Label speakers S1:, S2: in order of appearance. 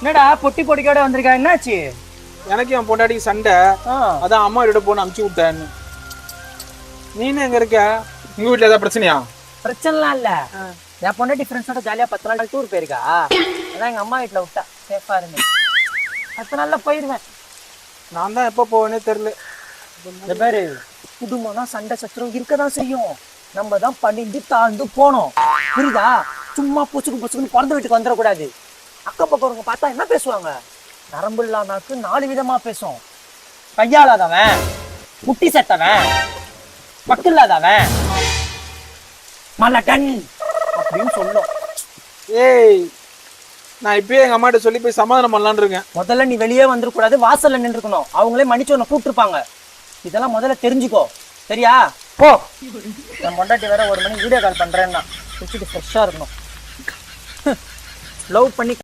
S1: என்னடா பொட்டி பொடிக்கோட வந்திருக்கா, என்னாச்சு?
S2: எனக்கு என் பொண்டாட்டிக்கு சண்டை. அதான் அம்மா வீட போன அமுச்சு விட்டேன்னு. நீனு எங்க இருக்க? உங்க வீட்டுல ஏதாவது பிரச்சனையா?
S1: பிரச்சனைலாம் இல்ல. என் பொண்டாட்டி ஃப்ரெண்ட்ஸோட ஜாலியா 10 நாள் டூர் போயிருக்கா. அதான் எங்க அம்மா வீட்டுல விட்டா சேஃபா இருந்து 10 நாள்ல போயிருவேன்.
S2: நான் தான் எப்ப போவேனே தெரியல.
S1: இந்த பேரு குடும்பம்னா சண்டை சச்சரவு இருக்கதான் செய்யும். நம்ம தான் பணிஞ்சு தாழ்ந்து போனோம், புரியுதா? சும்மா பொசுக்குன்னு பிறந்த வீட்டுக்கு வந்துடக்கூடாது. அக்கம் பக்கம் பார்த்தா என்ன பேசுவாங்க? நரம்பு இல்லாதாக்கு 4 விதமா பேசும். கையாளாதவன், முட்டி செத்தவன், பட்டு இல்லாதவன், மலட்டன் அப்படின்னு சொல்லும்.
S2: ஏய், நான் இப்பயே எங்க அம்மாட்ட சொல்லி போய் சமாதானம் பண்ணலான்னு இருக்கேன்.
S1: முதல்ல நீ வெளியே வந்துடக்கூடாது, வாசல்ல நின்றுக்கணும். அவங்களே மன்னிச்சு உன்னை கூப்பிட்டுருப்பாங்க. இதெல்லாம் முதல்ல தெரிஞ்சுக்கோ, சரியா? போ. என் பொண்டாட்டி வேற 1 மணிக்கு வீடியோ கால் பண்றேன்னா குடிச்சிட்டு ஃப்ரெஷ்ஷா இருக்கணும். லவ் பண்ணி